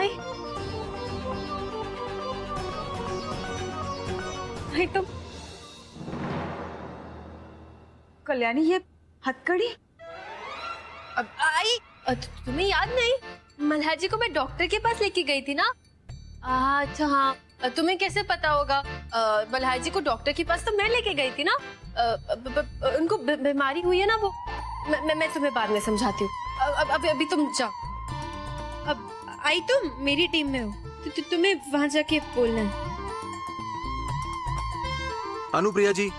आई तुम कल्याणी, ये हथकड़ी? अब आई तुम्हें याद नहीं? मल्हार जी को मैं डॉक्टर के पास लेके गई थी ना। अच्छा हाँ, तुम्हें कैसे पता होगा? मल्हार जी को डॉक्टर के पास तो मैं लेके गई थी ना। उनको बीमारी हुई है ना वो। मैं तुम्हें बाद में समझाती हूँ। अभी तुम जाओ। अब आई तुम मेरी टीम में हो तो तुम्हें वहां जाके बोलना है। अनुप्रिया जी,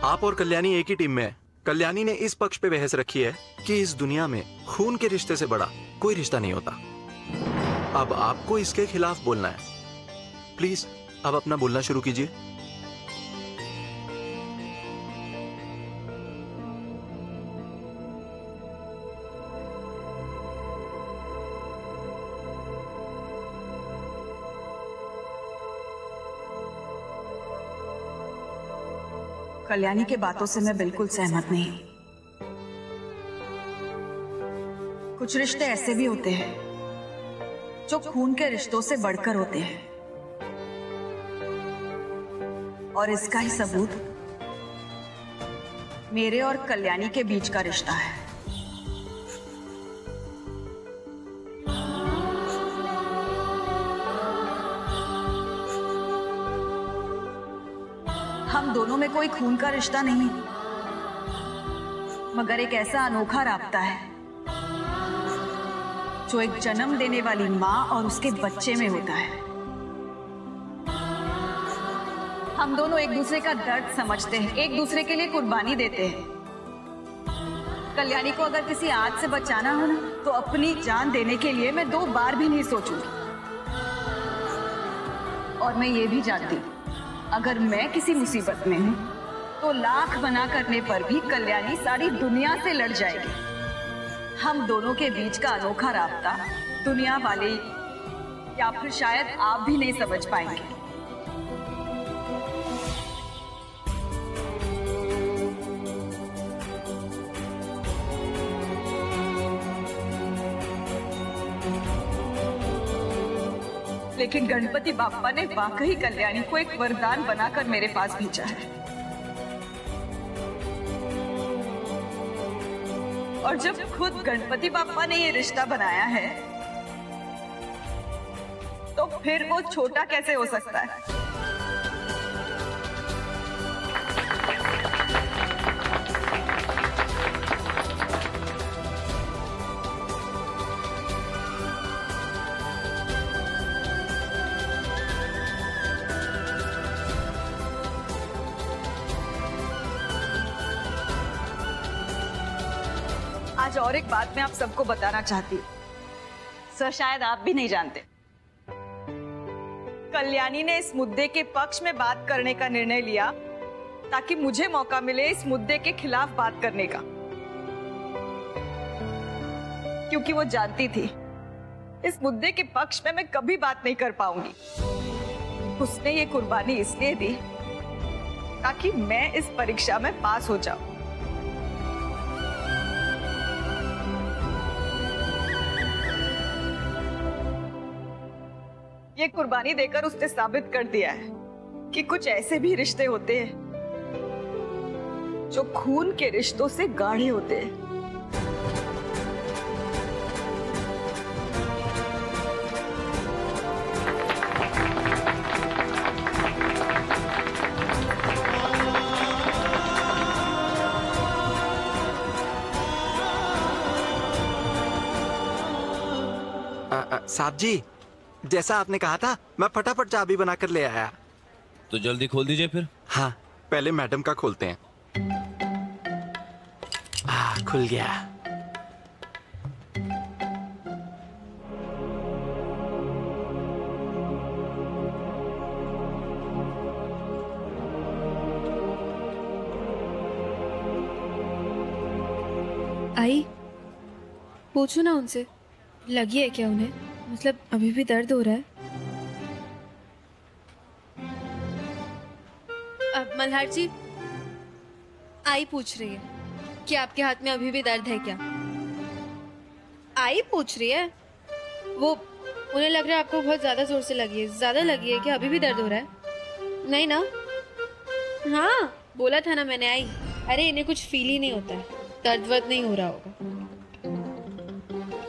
आप और कल्याणी एक ही टीम में है। कल्याणी ने इस पक्ष पे बहस रखी है कि इस दुनिया में खून के रिश्ते से बड़ा कोई रिश्ता नहीं होता। अब आपको इसके खिलाफ बोलना है। प्लीज अब अपना बोलना शुरू कीजिए। कल्याणी के बातों से मैं बिल्कुल सहमत नहीं। कुछ रिश्ते ऐसे भी होते हैं जो खून के रिश्तों से बढ़कर होते हैं, और इसका ही सबूत मेरे और कल्याणी के बीच का रिश्ता है। हम दोनों में कोई खून का रिश्ता नहीं, मगर एक ऐसा अनोखा राब्ता है जो एक जन्म देने वाली माँ और उसके बच्चे में होता है। हम दोनों एक दूसरे का दर्द समझते हैं, एक दूसरे के लिए कुर्बानी देते हैं। कल्याणी को अगर किसी आग से बचाना हो ना, तो अपनी जान देने के लिए मैं 2 बार भी नहीं सोचूंगी। और मैं ये भी जानती हूँ, अगर मैं किसी मुसीबत में हूं तो लाख मना करने पर भी कल्याणी सारी दुनिया से लड़ जाएगी। हम दोनों के बीच का अनोखा राब्ता दुनिया वाले या फिर शायद आप भी नहीं समझ पाएंगे। लेकिन गणपति बाप्पा ने वाकई कल्याणी को एक वरदान बनाकर मेरे पास भेजा है। और जब खुद गणपति बाप्पा ने ये रिश्ता बनाया है, तो फिर वो छोटा कैसे हो सकता है? आज और एक बात मैं आप सबको बताना चाहती हूँ। सर, शायद आप भी नहीं जानते, कल्याणी ने इस मुद्दे के पक्ष में बात करने का निर्णय लिया ताकि मुझे मौका मिले इस मुद्दे के खिलाफ बात करने का, क्योंकि वो जानती थी इस मुद्दे के पक्ष में मैं कभी बात नहीं कर पाऊंगी। उसने ये कुर्बानी इसलिए दी ताकि मैं इस परीक्षा में पास हो जाऊं। ये कुर्बानी देकर उसने साबित कर दिया है कि कुछ ऐसे भी रिश्ते होते हैं जो खून के रिश्तों से गाढ़े होते हैं। साहब जी, जैसा आपने कहा था, मैं फटाफट चाबी बनाकर ले आया। तो जल्दी खोल दीजिए फिर। हाँ, पहले मैडम का खोलते हैं। खुल गया। आई, पूछो ना उनसे, लगी है क्या उन्हें? मतलब अभी भी दर्द हो रहा है? अब मल्हार जी, आई पूछ रही है कि आपके हाथ में अभी भी दर्द है क्या? आई पूछ रही है। वो उन्हें लग रहा है आपको बहुत ज्यादा जोर से लगी है। ज्यादा लगी है क्या? अभी भी दर्द हो रहा है? नहीं ना? हाँ बोला था ना मैंने, आई। अरे इन्हें कुछ फील ही नहीं होता है, दर्द वर्द नहीं हो रहा होगा।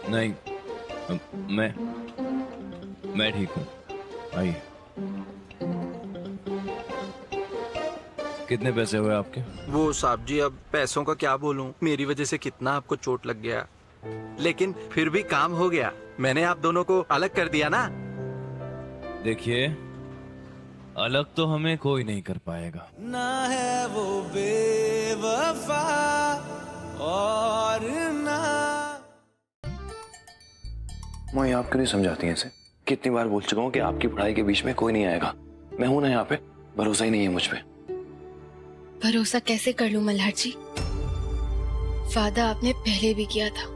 नहीं, मैं ठीक हूँ। आइए। कितने पैसे हुए आपके? वो साहब जी, अब पैसों का क्या बोलूं, मेरी वजह से कितना आपको चोट लग गया, लेकिन फिर भी काम हो गया। मैंने आप दोनों को अलग कर दिया ना। देखिए, अलग तो हमें कोई नहीं कर पाएगा। ना है वो बेवफा और ना। मैं आप क्यों नहीं समझाती हैं इसे? कितनी बार बोल चुका हूँ कि आपकी पढ़ाई के बीच में कोई नहीं आएगा। मैं हूं ना यहाँ पे, भरोसा ही नहीं है मुझ पे। भरोसा कैसे कर लूं मल्हार जी? वादा आपने पहले भी किया था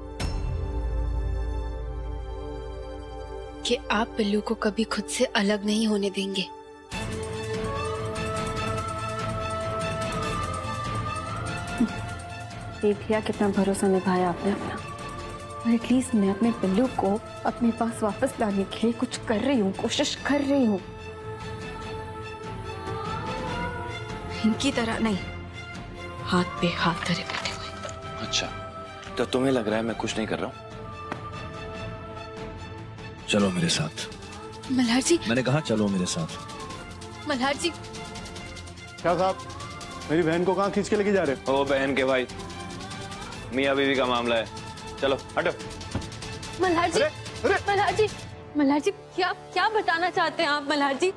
कि आप बिल्लू को कभी खुद से अलग नहीं होने देंगे। देख लिया कितना भरोसा निभाया आपने अपना। और एटलीस्ट मैं अपने बिल्लू को अपने पास वापस लाने के लिए कुछ कर रही हूँ, कोशिश कर रही हूँ। इनकी तरह नहीं, हाथ पे हाथ धरे बैठे हुए। अच्छा, तो तुम्हें लग रहा है मैं कुछ नहीं कर रहा हूँ? चलो मेरे साथ। मल्हार जी, मैंने कहा चलो मेरे साथ। मल्हार जी। क्या साहब, मेरी बहन को कहाँ खींच के लेके जा रहे हो? ओ बहन के भाई, मियाँ बीवी का मामला है, चलो हटो। मल्हार जी, मल्हार जी, मल्हार जी, क्या क्या बताना चाहते हैं आप मल्हार जी?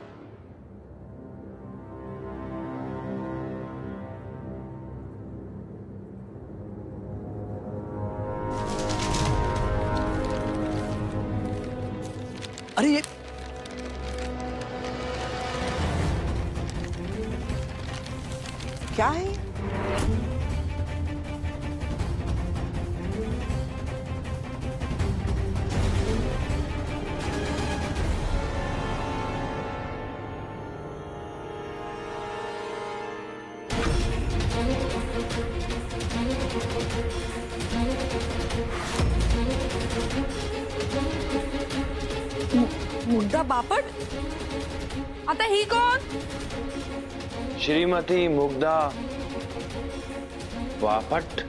अरे ये क्या है? मुग्धा बापट? आता ही कौन? श्रीमती मुग्धा बापट,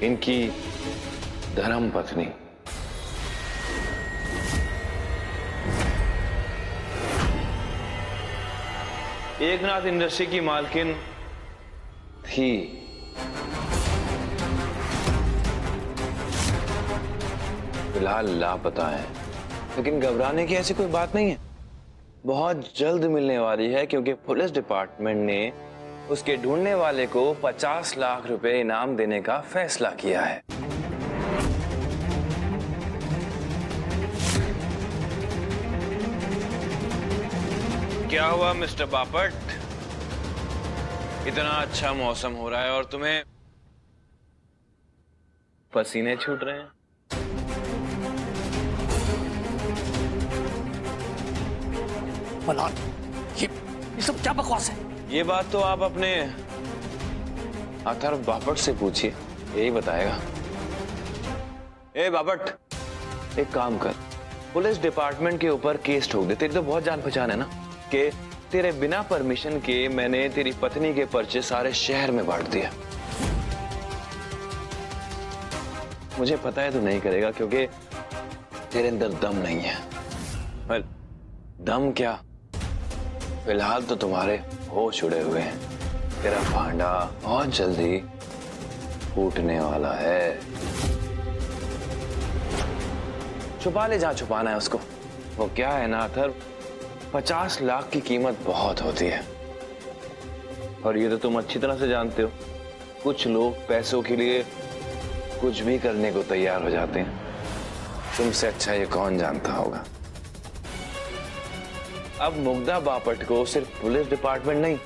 इनकी धर्म पत्नी। एकनाथ इंडस्ट्री की मालकिन थी। फिलहाल लापता है, लेकिन घबराने की ऐसी कोई बात नहीं है। बहुत जल्द मिलने वाली है, क्योंकि पुलिस डिपार्टमेंट ने उसके ढूंढने वाले को 50 लाख रुपए इनाम देने का फैसला किया है। क्या हुआ मिस्टर बापट? इतना अच्छा मौसम हो रहा है और तुम्हें पसीने छूट रहे हैं। मल्हार, ये सब क्या बकवास है? ये बात तो आप अपने अथर्व बापट से पूछिए, यही बताएगा। ए बापट, एक काम कर, पुलिस डिपार्टमेंट के ऊपर केस ठोक दे। तेरी तो बहुत जान पहचान है ना, कि तेरे बिना परमिशन के मैंने तेरी पत्नी के पर्चे सारे शहर में बांट दिया। मुझे पता है तू नहीं करेगा, क्योंकि तेरे अंदर दम नहीं है। पर दम क्या, फिलहाल तो तुम्हारे होश उड़े हुए हैं। तेरा भांडा बहुत जल्दी फूटने वाला है। छुपा ले जहां छुपाना है उसको। वो क्या है ना अथर्व, 50 लाख की कीमत बहुत होती है, और ये तो तुम अच्छी तरह से जानते हो। कुछ लोग पैसों के लिए कुछ भी करने को तैयार हो जाते हैं। तुमसे अच्छा ये कौन जानता होगा। अब मुग्धा बापट को सिर्फ पुलिस डिपार्टमेंट नहीं,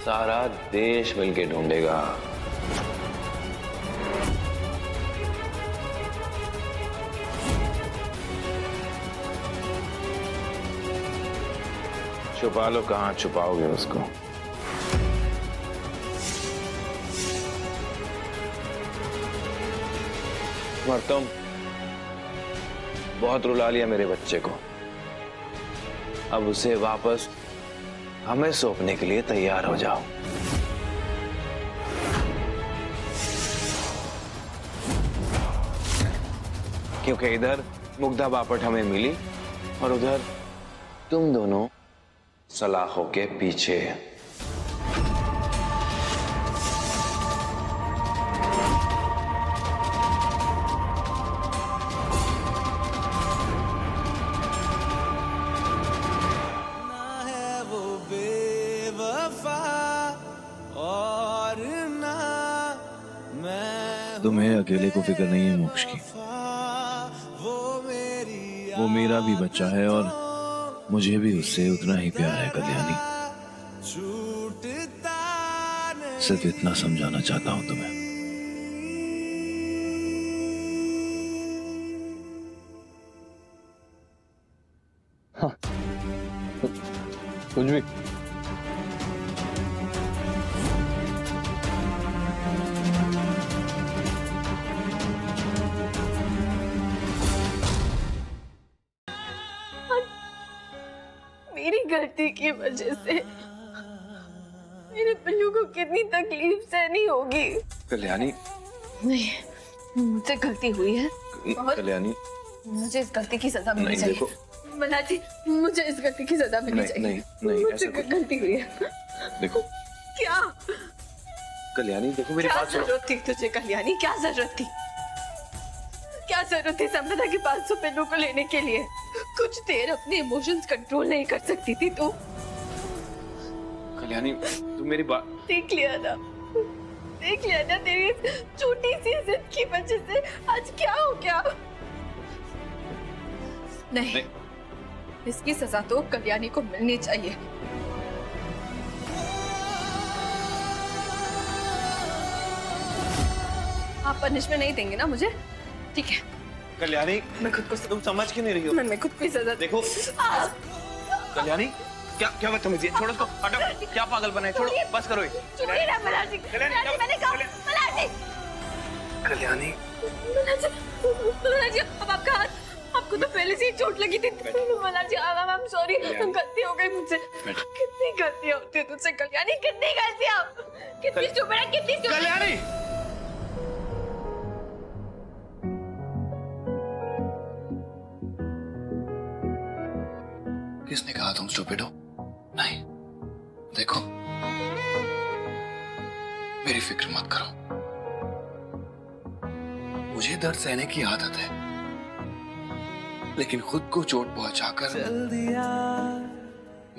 सारा देश मिलके ढूंढेगा। छुपा लो, कहां छुपाओगे उसको। और बहुत रुला लिया मेरे बच्चे को। अब उसे वापस हमें सौंपने के लिए तैयार हो जाओ। क्योंकि इधर मुग्धा बापट हमें मिली और उधर तुम दोनों सलाखों के पीछे। तुम्हें अकेले को फिक्र नहीं है मोक्ष की। वो मेरा भी बच्चा है और मुझे भी उससे उतना ही प्यार है कल्याणी। सिर्फ इतना समझाना चाहता हूं तुम्हें। हाँ, कुछ भी। मेरी गलती की वजह से मेरे पिल्लू को कितनी तकलीफ सहनी होगी। कल्याणी, नहीं, मुझसे गलती हुई है। कल्याणी, मुझे इस गलती की सजा मिलनी चाहिए। देखो मल्हार जी, मुझे इस गलती की सजा मिलनी चाहिए। नहीं, मुझसे गलती हुई है। देखो क्या कल्याणी, देखो मेरी क्या बात सुनो। जरूरत थी तुझे कल्याणी? क्या जरूरत थी? क्या जरूरत थी संपदा के 500 पिल्लू को लेने के लिए? कुछ देर अपने इमोशंस कंट्रोल नहीं कर सकती थी तू? कल्याणी, तुम मेरी बात देख लिया ना तेरी इस छोटी सी जिद की वजह से आज क्या हो गया। नहीं, इसकी सजा तो कल्याणी को मिलनी चाहिए। आप पनिशमेंट नहीं देंगे ना मुझे? ठीक है कल्याणी, मैं खुद को तुम समझ क्यों नहीं रही हो? मैं खुद को सजा देखो कल्याणी, क्या बदतमीजी है? छोड़ो इसको, हटो। क्या पागल बनाए? छोड़ो, बस करो। छोड़िए ना मल्हार जी, मैंने कहा मल्हार जी। कल्याणी, मल्हार जी, अब आपका हाथ, आपको तो पहले से ही चोट लगी थी। मल्हार जी, आई एम सॉरी, गलती हो गई मुझसे। कितनी गलतियां होती है तुझसे कल्याणी, कितनी गलतियां, कितनी स्टूपिड है, कितनी स्टूपिड। कल्याणी, किसने कहा तुम स्टूपिड हो? नहीं, देखो मेरी फिक्र मत करो। मुझे दर्द सहने की आदत है, लेकिन खुद को चोट पहुंचाकर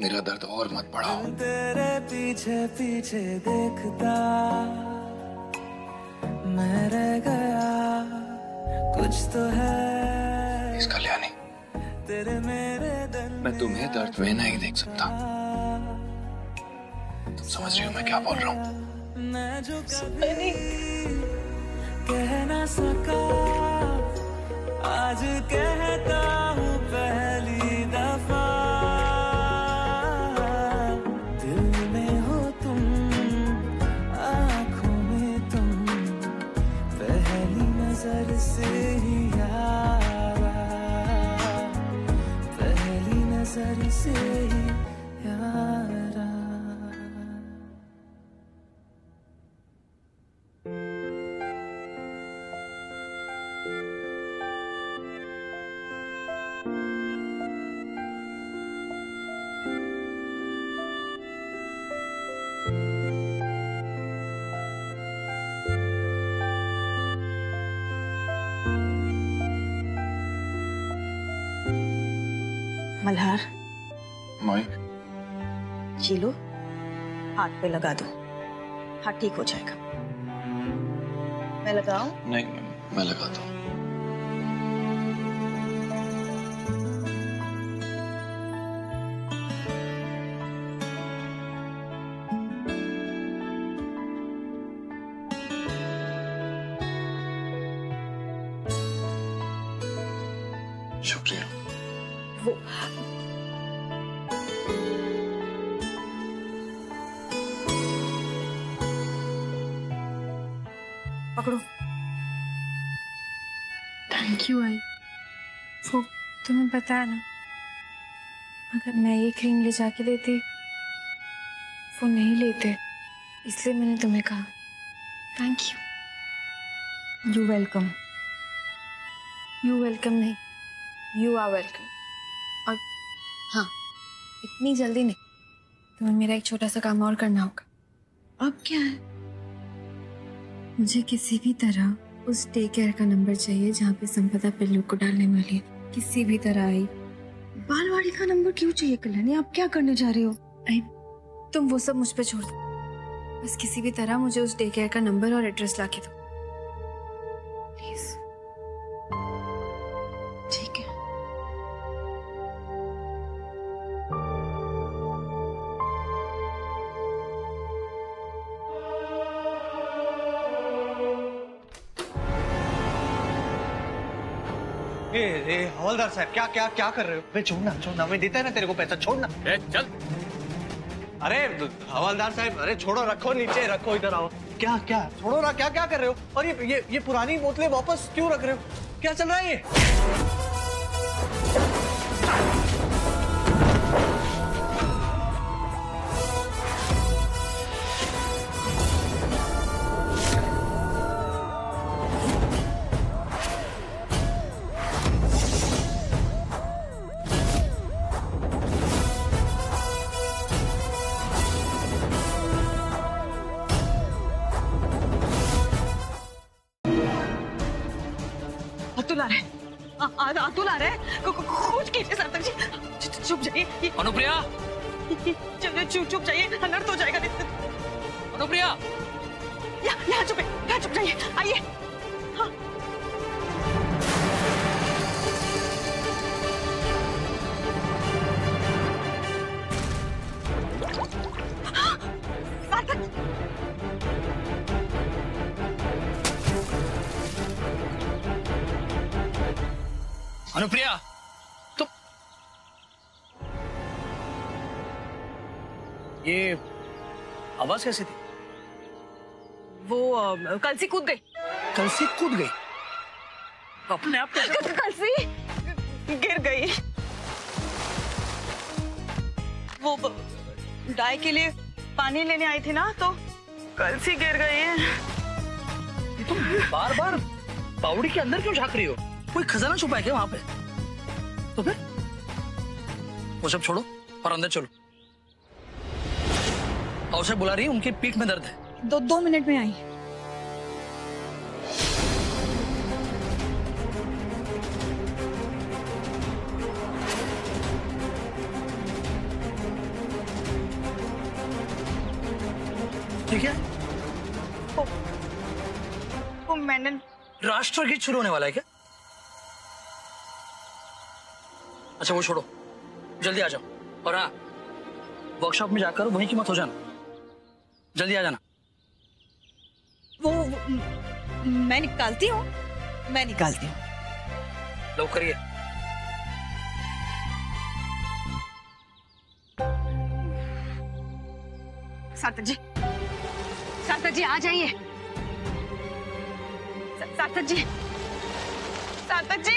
मेरा दर्द और मत बढ़ाओ। तेरे पीछे पीछे देखता मैं रह गया, कुछ तो है इस कल्याणी, तेरे मेरे मैं तुम्हें दर्द में नहीं देख सकता। तुम समझ रही हो मैं क्या बोल रहा हूँ? मैं जो कभी कह ना सका आज कहता हूँ पहली दफा। दिल में हो तुम, आँखों में तुम, पहली नजर से ही यारा, पहली नजर से ही यारा। मल्हार, माई, जी लो, हाथ पे लगा दो, हाथ ठीक हो जाएगा। मैं लगाऊं? नहीं, मैं लगाता हूँ। शुक्रिया। वो पकड़ो। थैंक यू आई। वो तुम्हें पता है ना, अगर मैं ये क्रीम ले जाके देती वो नहीं लेते, इसलिए मैंने तुम्हें कहा। Thank you. You welcome. You welcome नहीं, यू आर वेलकम। और हाँ, इतनी जल्दी नहीं, तुम्हें मेरा एक छोटा सा काम और करना होगा। अब क्या है? मुझे किसी भी तरह उस डे केयर का नंबर चाहिए जहाँ पे संपदा पिल्लू को डालने वाली है। किसी भी तरह आई। बालवाड़ी का नंबर क्यों चाहिए कल्याणी? आप क्या करने जा रहे हो? तुम वो सब मुझ पे छोड़ दो, बस किसी भी तरह मुझे उस डे केयर का नंबर और एड्रेस ला के दो प्लीज। ठीक है। हवलदार साहब, क्या क्या क्या कर रहे हो? बे छोड़ना छोड़ना, मैं देता है ना तेरे को पैसा, छोड़ना। चल। अरे हवलदार साहब, अरे छोड़ो, रखो नीचे, रखो, इधर आओ। क्या क्या छोड़ो ना, क्या क्या कर रहे हो? और ये पुरानी बोतलें वापस क्यों रख रहे हो? क्या चल रहा है ये? अतुल आ रहा है, अतुल आ रहा है। कुछ कीजिए सरदार जी, चुप जाइए। अनुप्रिया, चुप जाइए, अनर्थ हो जाएगा। अनुप्रिया, यहाँ चुप जाइए, आइए। हाँ। अनुप्रिया, तुम ये आवाज कैसी थी? वो कल से कूद गई। कल से कूद गई? अपने आप कल से गिर गई। वो डाई के लिए पानी लेने आई थी ना, तो कल से गिर गई है। तुम बार बार बावड़ी के अंदर क्यों झांक रही हो? कोई खजाना छुपा है क्या वहां पे? तो फिर वो सब छोड़ो और अंदर चलो। औषध बुला रही है, उनकी पीठ में दर्द है। 2 मिनट में आई। ठीक है। वो मैंने राष्ट्रगीत शुरू होने वाला है क्या? अच्छा वो छोड़ो, जल्दी आ जाओ। और हाँ, वर्कशॉप में जाकर वहीं की मत हो जाना, जल्दी आ जाना। वो मैं निकालती हूँ। लो करिए। सार्थक जी आ जाइए। सार्थक जी। सार्थक जी।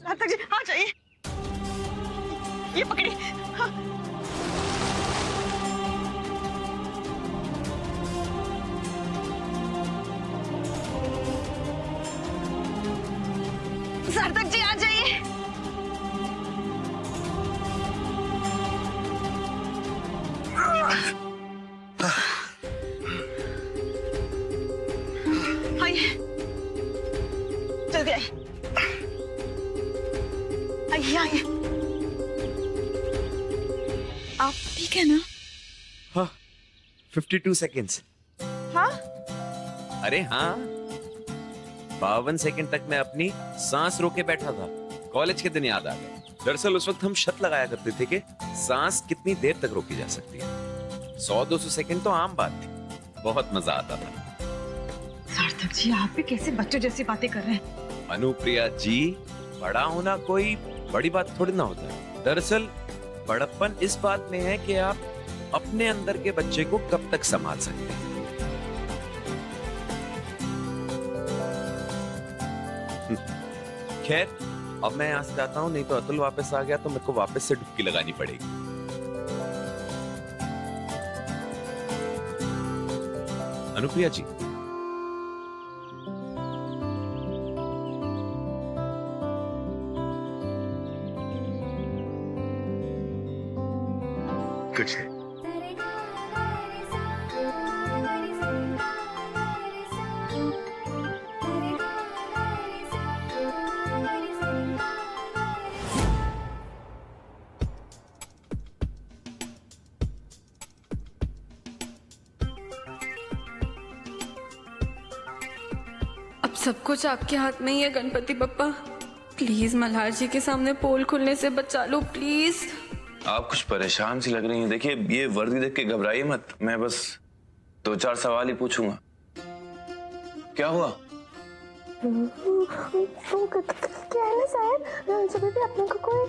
सार्थक जी आ जाइए। ये पकड़िए। हाँ। सार्थक जी आ जाइए। आइए, जल्दी आइए। आइए। आप ठीक है ना? हाँ, 52 सेकेंड्स। हाँ? अरे हाँ, 52 सेकंड तक मैं अपनी सांस रोके बैठा था। कॉलेज के दिन याद आ गए। दरअसल उस वक्त हम शर्त लगाया करते थे कि सांस कितनी देर तक रोकी जा सकती है। 100-200 सेकंड तो आम बात थी। बहुत मजा आता था। सार्थक जी, आप भी कैसे बच्चों जैसी बातें कर रहे हैं? अनुप्रिया जी, बड़ा होना कोई बड़ी बात थोड़ी ना होता है। दरअसल बड़प्पन इस बात में है कि आप अपने अंदर के बच्चे को कब तक संभाल सकते हैं। खैर अब मैं यहाँ से जाता हूँ, नहीं तो अतुल वापस आ गया तो मेरे को वापस से डुबकी लगानी पड़ेगी। अनुप्रिया जी, कुछ है? अब सब कुछ आपके हाथ में ही है गणपति बप्पा। प्लीज मल्हार जी के सामने पोल खुलने से बचा लो प्लीज। आप कुछ परेशान सी लग रही हैं। देखिए ये वर्दी देख के घबराइए मत, मैं बस 2-4 सवाल ही पूछूंगा। क्या हुआ? क्या है ना साहब, जब भी अपने को कोई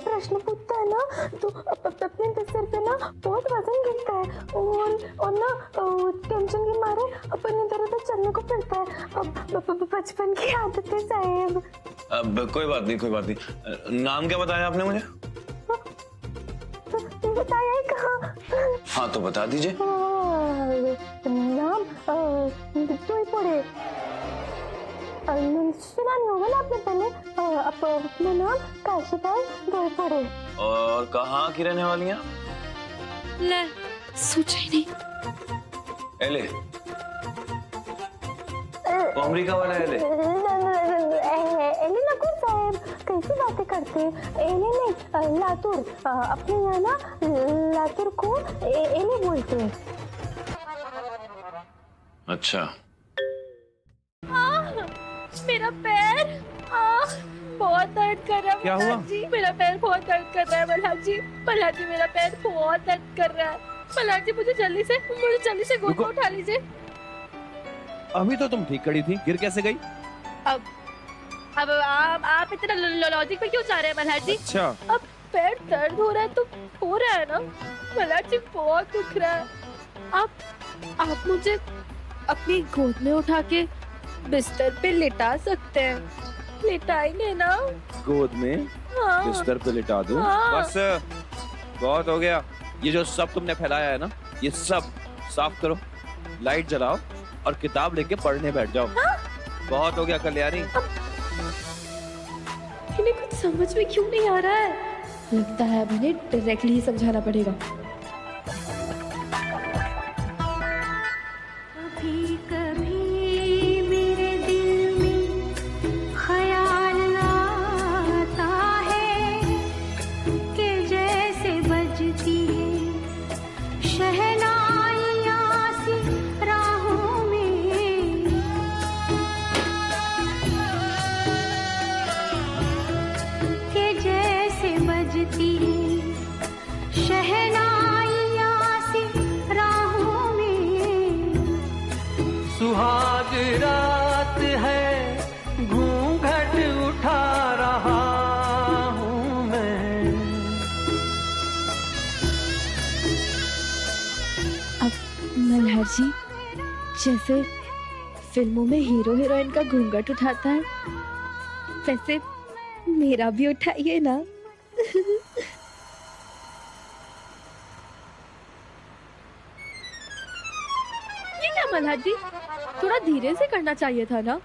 प्रश्न पूछता है ना तो अपने सर पे ना बहुत वजन गिरता है और ना टेंशन के मारे अपन इधर उधर चलने को पड़ता है। अब बचपन की आदत है साहब। अब कोई बात नहीं। नाम क्या बताया आपने मुझे? बताया ही कहाँ? हाँ तो बता दीजिए। नाम तो ही पड़े, सुना नहीं होगा ना आपने पहले। अपना नाम काशीबाई पड़े। और कहाँ की रहने वाली हैं? ले सोचा ही नहीं। एले अमेरिका वाला एले एले नकुल साहब, कैसी बातें करते हैं? एले नहीं, लातूर। अपने यहाँ ना लातूर को एले बोलते हैं। अच्छा। मेरा पैर बहुत दर्द कर रहा है। क्या हुआ? जी मेरा पैर बहुत दर्द कर रहा है मल्हार जी। मल्हार जी मेरा पैर बहुत दर्द कर रहा है। मल्हार जी मुझे जल्दी से गोद में उठा लीजिए। अभी तो तुम ठीक खड़ी थी, गिर कैसे गई? अब आप इतना लॉजिक पे क्यों जा रहे हैं मल्हार जी? अच्छा। अब पैर दर्द हो रहा है तो हो रहा है ना मल्हार जी, बहुत दुख रहा है। आप मुझे अपनी गोद में उठा के बिस्तर पे लिटा सकते हैं? लिटाएंगे ना? गोद में? हाँ। बिस्तर पे लिटा दूं? हाँ। बस बहुत हो गया। ये जो सब तुमने फैलाया है ना, ये सब साफ करो, लाइट जलाओ और किताब लेके पढ़ने बैठ जाओ। हाँ? बहुत हो गया कल्याणी। इन्हें कुछ समझ में क्यों नहीं आ रहा है? लगता है अब इन्हें डायरेक्टली ही समझाना पड़ेगा। सुहाग रात है, घूंघट उठा रहा हूँ मैं। अब मल्हार जी जैसे फिल्मों में हीरो हीरोइन का घूंघट उठाता है, वैसे मेरा भी उठाइए ना। ये क्या मल्हार जी, थोड़ा धीरे से करना चाहिए था ना।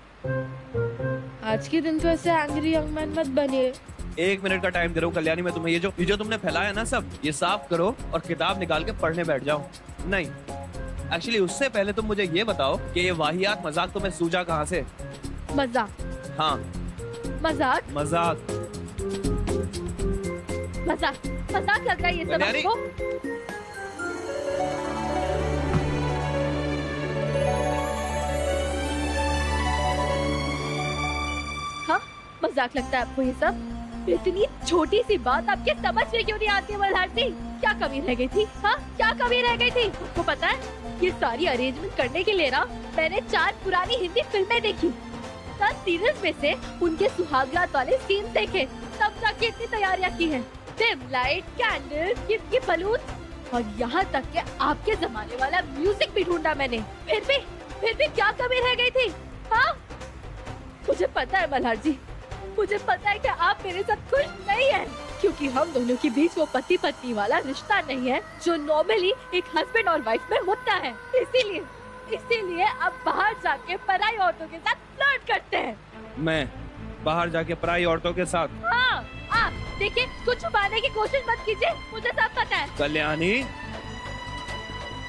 आज के दिन तो ऐसे एंग्री यंग मैन मत बनिए। 1 मिनट का टाइम दे रहा हूँ कल्याणी, मैं तुम्हें ये जो तुमने फैलाया ना सब, ये साफ करो और किताब निकाल के पढ़ने बैठ जाओ। नहीं, एक्चुअली उससे पहले तुम मुझे ये बताओ कि ये वाहियात मजाक तुम्हें सूझा कहाँ से? मजाक? हाँ मजाक मजाक मजाक मजाक लग रहा है ये सब आपको? हाँ मजाक लगता है आपको ये सब? इतनी छोटी सी बात आपके समझ में क्यों नहीं आती मल्हार जी? क्या कमी रह गई थी? हाँ क्या कमी रह गई थी? आपको पता है ये सारी अरेंजमेंट करने के लिए ना मैंने 4 पुरानी हिंदी फिल्में देखी, 10 सीरियल्स में से उनके सुहागरात वाले सीन देखे, तब जाके इतनी तैयारियां की हैं। डिम लाइट, कैंडल्स, ये बलून, और यहाँ तक कि आपके जमाने वाला म्यूजिक भी ढूंढा मैंने, फिर भी क्या कमी रह गई थी? हाँ, मुझे पता है मल्हार जी, मुझे पता है कि आप मेरे साथ खुश नहीं हैं, क्योंकि हम दोनों के बीच वो पति पत्नी वाला रिश्ता नहीं है जो नॉर्मली एक हस्बैंड और वाइफ में होता है। इसीलिए अब बाहर जाके पराई औरतों के साथ फ्लर्ट करते हैं। मैं बाहर जाके पराई औरतों के साथ? हाँ, आप देखिए, कुछ छुपाने की कोशिश मत कीजिए, मुझे सब पता है। कल्याणी,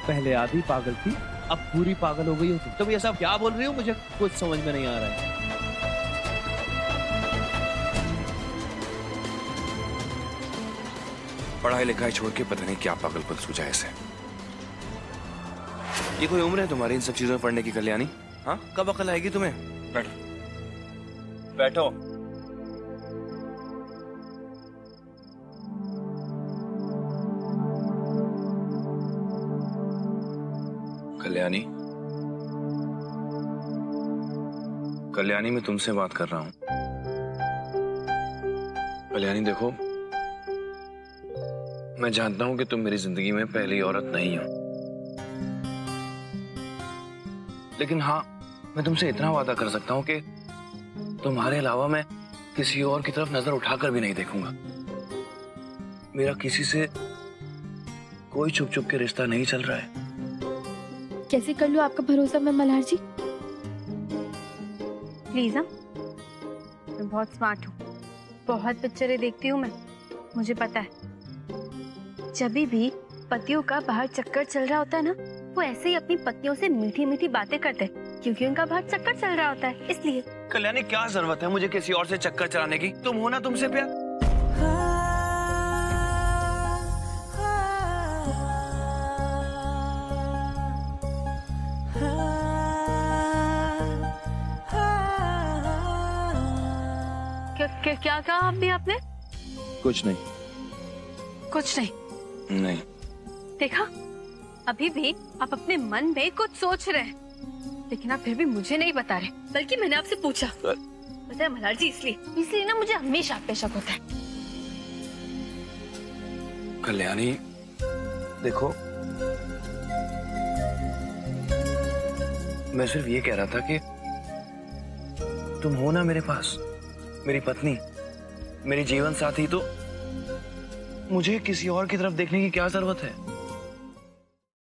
पहले आधी पागल थी, अब पूरी पागल हो गई हो तुम। ये सब क्या बोल रही हो, मुझे कुछ समझ में नहीं आ रहा है। पढ़ाई लिखाई छोड़ के पता नहीं क्या पागलपन सूझा ऐसे। ये कोई उम्र है तुम्हारी इन सब चीजों में पढ़ने की कल्याणी? हाँ, कब अकल आएगी तुम्हें? बैठो बैठो। कल्याणी, कल्याणी, मैं तुमसे बात कर रहा हूं। कल्याणी देखो, मैं जानता हूं कि तुम मेरी जिंदगी में पहली औरत नहीं हो, लेकिन हाँ, मैं तुमसे इतना वादा कर सकता हूं कि तुम्हारे अलावा मैं किसी और की तरफ नजर उठाकर भी नहीं देखूंगा। मेरा किसी से कोई छुप छुप के रिश्ता नहीं चल रहा है। कैसे कर लूं आपका भरोसा मैं मल्हार जी? प्लीज, हाँ, मैं बहुत स्मार्ट हूँ, बहुत पिक्चरें देखती हूँ मैं, मुझे पता है। जब भी पतियों का बाहर चक्कर चल रहा होता है ना, वो ऐसे ही अपनी पत्नियों से मीठी मीठी बातें करते हैं, क्योंकि उनका बाहर चक्कर चल रहा होता है, इसलिए। कल्याणी, क्या जरूरत है मुझे किसी और से चक्कर चलाने की? तुम हो ना तुमसे प्यार। क्या कहा अभी आपने? कुछ नहीं। कुछ नहीं? नहीं। देखा, अभी भी आप अपने मन में कुछ सोच रहे हैं, लेकिन आप फिर भी मुझे नहीं बता रहे, बल्कि मैंने आपसे पूछा। पता है मल्हार जी, इसलिए ना मुझे हमेशा आप पे शक होता है। कल्याणी देखो, मैं सिर्फ ये कह रहा था कि तुम हो ना मेरे पास, मेरी पत्नी, मेरी जीवन साथी, तो मुझे किसी और की तरफ देखने की क्या जरूरत है?